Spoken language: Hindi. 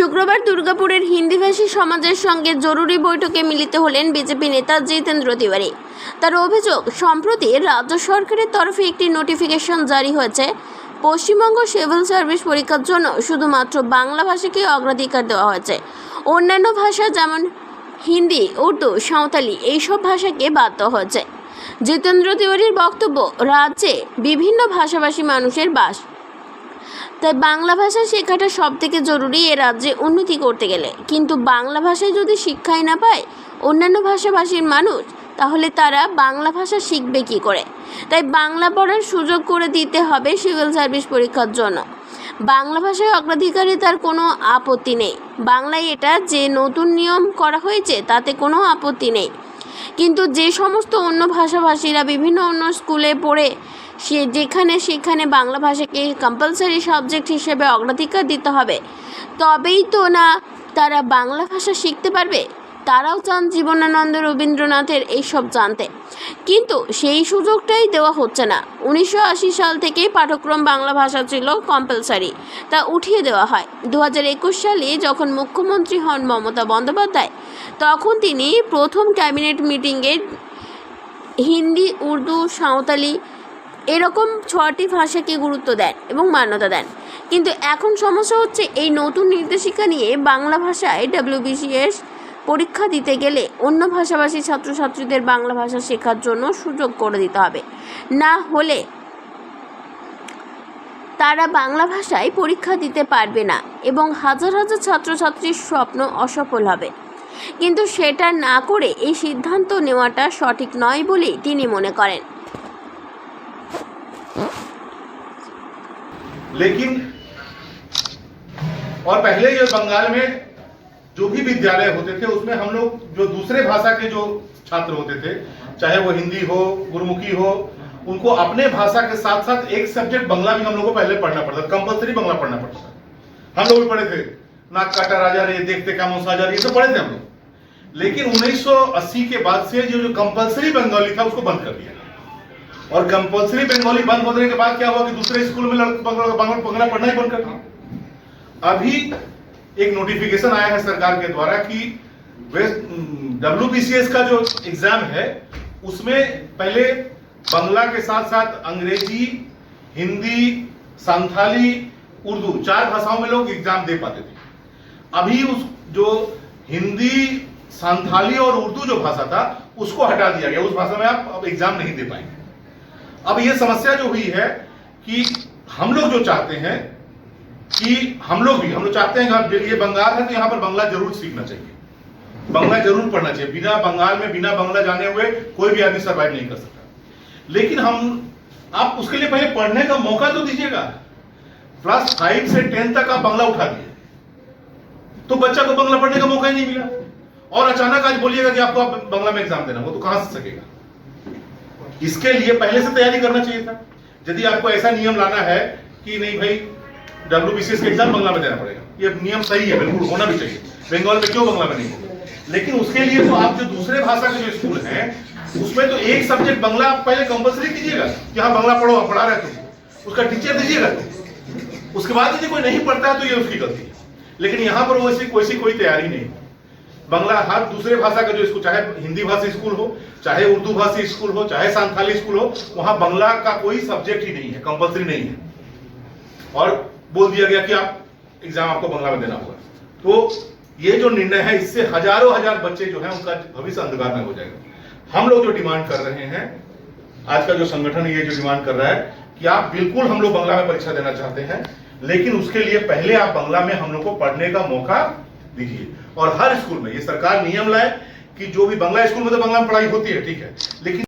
শুক্রবার দুর্গাপুরের হিন্দিভাষী সমাজের সঙ্গে জরুরি বৈঠকে মিলিত হলেন বিজেপি নেতা জিতেন্দ্র তিওয়ারি। তার অভিযোগ, সম্প্রতি রাজ্য সরকারের তরফে একটি নোটিফিকেশন জারি হয়েছে। পশ্চিমবঙ্গ সিভিল সার্ভিস পরীক্ষার জন্য শুধুমাত্র বাংলা ভাষাকে অগ্রাধিকার দেওয়া হয়েছে। অন্যান্য ভাষা যেমন হিন্দি, উর্দু, সাঁওতালি এইসব ভাষাকে বাদ দেওয়া হয়েছে। জিতেন্দ্র তিওয়ারির বক্তব্য, রাজ্যে বিভিন্ন ভাষাভাষী মানুষের বাস, তাই বাংলা ভাষা শেখাটা সবথেকে জরুরি এ রাজ্যে উন্নতি করতে গেলে। কিন্তু বাংলা ভাষায় যদি শিক্ষাই না পায় অন্যান্য ভাষাভাষীর মানুষ, তাহলে তারা বাংলা ভাষা শিখবে কী করে? তাই বাংলা পড়ার সুযোগ করে দিতে হবে সিভিল সার্ভিস পরীক্ষার জন্য। বাংলা ভাষায় অগ্রাধিকারে তার কোনো আপত্তি নেই। বাংলায় এটা যে নতুন নিয়ম করা হয়েছে তাতে কোনো আপত্তি নেই। কিন্তু যে সমস্ত অন্য ভাষাভাষীরা বিভিন্ন অন্য স্কুলে পড়ে সেখানে বাংলা ভাষাকে কম্পালসারি সাবজেক্ট হিসেবে অগ্রাধিকার দিতে হবে, তবেই তো না তারা বাংলা ভাষা শিখতে পারবে। তারাও চান জীবনানন্দ, রবীন্দ্রনাথের এইসব জানতে, কিন্তু সেই সুযোগটাই দেওয়া হচ্ছে না। 1980 সাল থেকেই পাঠ্যক্রম বাংলা ভাষা ছিল কম্পালসারি, তা উঠিয়ে দেওয়া হয়। 2021 সালে যখন মুখ্যমন্ত্রী হন মমতা বন্দ্যোপাধ্যায়, তখন তিনি প্রথম ক্যাবিনেট মিটিংয়ে হিন্দি, উর্দু, সাঁওতালি এরকম 6টি ভাষাকে গুরুত্ব দেন এবং মান্যতা দেন। কিন্তু এখন সমস্যা হচ্ছে, এই নতুন নির্দেশিকা নিয়ে বাংলা ভাষায় WBCS পরীক্ষা দিতে গেলে অন্য ভাষাভাষী ছাত্রছাত্রীদের বাংলা ভাষা শেখার জন্য সুযোগ করে দিতে হবে, না হলে তারা বাংলা ভাষায় পরীক্ষা দিতে পারবে না এবং হাজার হাজার ছাত্রছাত্রীর স্বপ্ন অসফল হবে। কিন্তু সেটা না করে এই সিদ্ধান্ত নেওয়াটা সঠিক নয় বলেই তিনি মনে করেন। लेकिन और पहले जो बंगाल में जो भी विद्यालय होते थे उसमें हम लोग जो दूसरे भाषा के जो छात्र होते थे, चाहे वो हिंदी हो, गुरुमुखी हो, उनको अपने भाषा के साथ साथ एक सब्जेक्ट बंगला भी हम लोग को पहले पढ़ना पड़ता, कंपलसरी बंगला पढ़ना पड़ता। हम लोग भी पढ़े थे, नाक काटा राजा रे, देखते क्या मूसा जा रही, ये सब पढ़े थे हम लोग। लेकिन 1980 के बाद से जो कंपलसरी बंगाली था उसको बंद कर दिया। और कंपलसरी बंगाली बंद होने के बाद क्या हुआ कि दूसरे स्कूल में बंगला पढ़ना ही बंद कर दिया। अभी एक नोटिफिकेशन आया है सरकार के द्वारा कि WBCS का जो एग्जाम है उसमें पहले बंगला के साथ साथ अंग्रेजी, हिंदी, संथाली, उर्दू 4 भाषाओं में लोग एग्जाम दे पाते थे। अभी उस जो हिंदी, संथाली और उर्दू जो भाषा था उसको हटा दिया गया। उस भाषा में आप अब एग्जाम नहीं दे पाएंगे। अब ये समस्या जो हुई है कि हम लोग जो चाहते हैं कि हम लोग चाहते हैं कि ये बंगाल है तो यहाँ पर बंगला जरूर सीखना चाहिए, बंगला जरूर पढ़ना चाहिए। बिना बंगाल में बिना बंगला जाने हुए कोई भी आदमी सर्वाइव नहीं कर सकता। लेकिन आप उसके लिए पहले पढ़ने का मौका तो दीजिएगा। क्लास 5 से 10 तक आप बंगला उठा दिए तो बच्चा को बंगला पढ़ने का मौका ही नहीं मिला, और अचानक आज बोलिएगा कि आपको बंगला में एग्जाम देना, वो तो कहां से सकेगा? इसके लिए पहले से तैयारी करना चाहिए था। यदि आपको ऐसा नियम लाना है कि नहीं भाई WBCS का एग्जाम बंगला में देना पड़ेगा, ये नियम सही है, बिल्कुल होना भी चाहिए। बंगाल में क्यों बंगला में नहीं होगा? लेकिन उसके लिए तो आप जो दूसरे भाषा के जो स्कूल हैं उसमें तो एक सब्जेक्ट बंगला आप पहले कंपलसरी कीजिएगा कि हाँ बंगला पढ़ो, आप पढ़ा रहे तुम, उसका टीचर दीजिएगा। उसके बाद यदि कोई नहीं पढ़ता है तो ये उसकी गलती है। लेकिन यहाँ पर वैसी कोई तैयारी नहीं। बंगला हर दूसरे भाषा का जो स्कूल, चाहे हिंदी भाषी स्कूल हो, चाहे उर्दू भाषी स्कूल हो, चाहे संथाली स्कूल हो, वहां बंगला का कोई सब्जेक्ट ही नहीं है, कंपलसरी नहीं है। और बोल दिया गया कि आप एग्जाम आपको बंगला में देना होगा। तो ये जो निर्णय है इससे हजारों हजार बच्चे जो हैं उनका भविष्य अंधकार में हो जाएगा। हम लोग जो डिमांड कर रहे हैं, आज का जो संगठन ये जो डिमांड कर रहा है कि आप बिल्कुल हम लोग बंगला में परीक्षा देना चाहते हैं, लेकिन उसके लिए पहले आप बंगला में हम लोग को पढ़ने का मौका दीजिए। और हर स्कूल में ये सरकार नियम लाए कि जो भी बंगला स्कूल में तो बंगला में पढ़ाई होती है, ठीक है, लेकिन